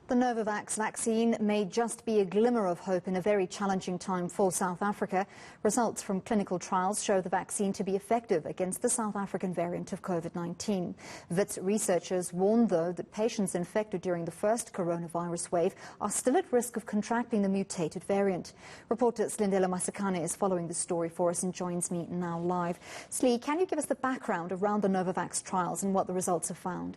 The Novavax vaccine may just be a glimmer of hope in a very challenging time for South Africa. Results from clinical trials show the vaccine to be effective against the South African variant of COVID-19. Wits researchers warn, though, that patients infected during the first coronavirus wave are still at risk of contracting the mutated variant. Reporter Silindelo Masikane is following the story for us and joins me now live. Slee, can you give us the background around the Novavax trials and what the results have found?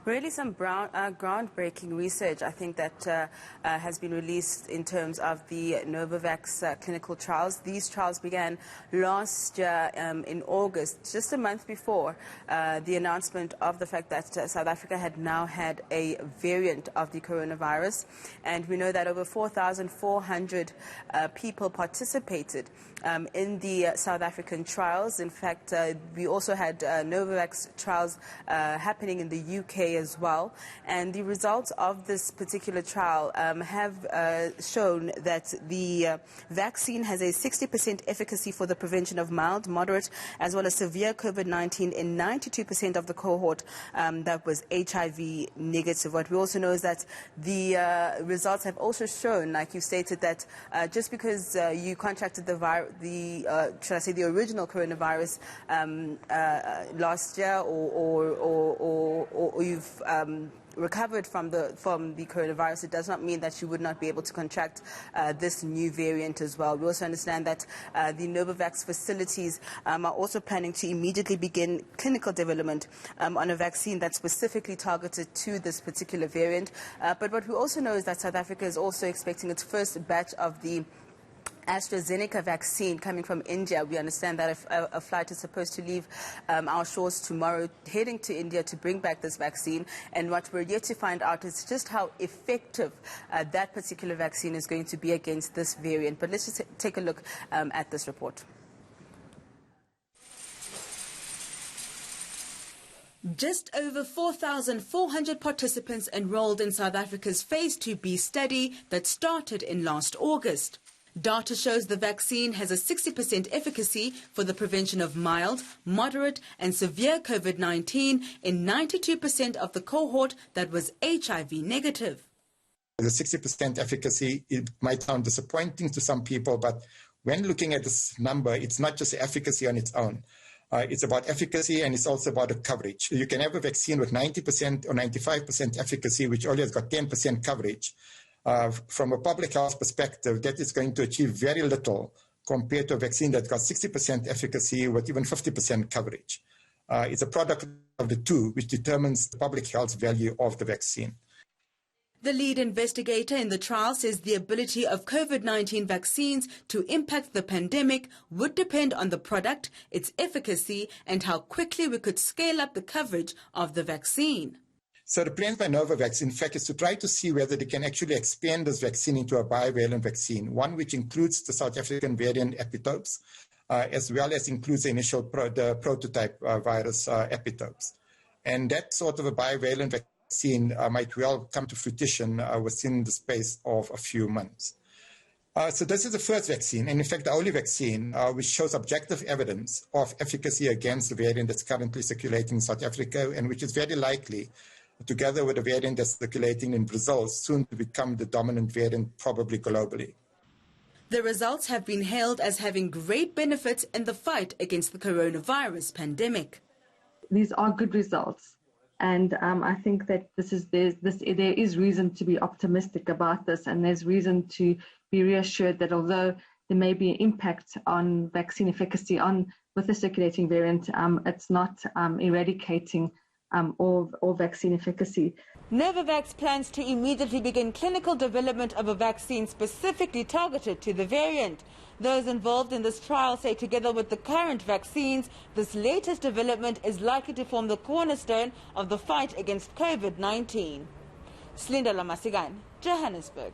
Really some groundbreaking research, I think, that has been released in terms of the Novavax clinical trials. These trials began last year in August, just a month before the announcement of the fact that South Africa had now had a variant of the coronavirus. And we know that over 4,400 people participated in the South African trials. In fact, we also had Novavax trials happening in the UK as well, and the results of this particular trial have shown that the vaccine has a 60% efficacy for the prevention of mild, moderate as well as severe COVID-19 in 92% of the cohort that was HIV negative. What we also know is that the results have also shown, like you stated, that just because you contracted the original coronavirus last year, or you've recovered from the coronavirus, it does not mean that you would not be able to contract this new variant as well. We also understand that the Novavax facilities are also planning to immediately begin clinical development on a vaccine that's specifically targeted to this particular variant. But what we also know is that South Africa is also expecting its first batch of the AstraZeneca vaccine coming from India. We understand that a flight is supposed to leave our shores tomorrow, heading to India to bring back this vaccine. And what we're yet to find out is just how effective that particular vaccine is going to be against this variant. But let's just take a look at this report. Just over 4,400 participants enrolled in South Africa's Phase 2B study that started in last August. Data shows the vaccine has a 60% efficacy for the prevention of mild, moderate and severe COVID-19 in 92% of the cohort that was HIV negative. The 60% efficacy, it might sound disappointing to some people, but when looking at this number, it's not just efficacy on its own. It's about efficacy, and it's also about the coverage. You can have a vaccine with 90% or 95% efficacy, which only has got 10% coverage. From a public health perspective, that is going to achieve very little compared to a vaccine that's got 60% efficacy with even 50% coverage. It's a product of the two which determines the public health value of the vaccine. The lead investigator in the trial says the ability of COVID-19 vaccines to impact the pandemic would depend on the product, its efficacy, and how quickly we could scale up the coverage of the vaccine. So the plan by Novavax, in fact, is to try to see whether they can actually expand this vaccine into a bivalent vaccine, one which includes the South African variant epitopes, as well as includes the initial prototype virus epitopes. And that sort of a bivalent vaccine might well come to fruition within the space of a few months. So this is the first vaccine, and in fact the only vaccine which shows objective evidence of efficacy against the variant that's currently circulating in South Africa, and which is very likely, together with a variant that's circulating in Brazil, soon to become the dominant variant probably globally. The results have been hailed as having great benefits in the fight against the coronavirus pandemic. These are good results, and I think that there is reason to be optimistic about this, and there's reason to be reassured that although there may be an impact on vaccine efficacy with the circulating variant, it's not eradicating or vaccine efficacy. Novavax plans to immediately begin clinical development of a vaccine specifically targeted to the variant. Those involved in this trial say together with the current vaccines, this latest development is likely to form the cornerstone of the fight against COVID-19. Silindelo Masikane, Johannesburg.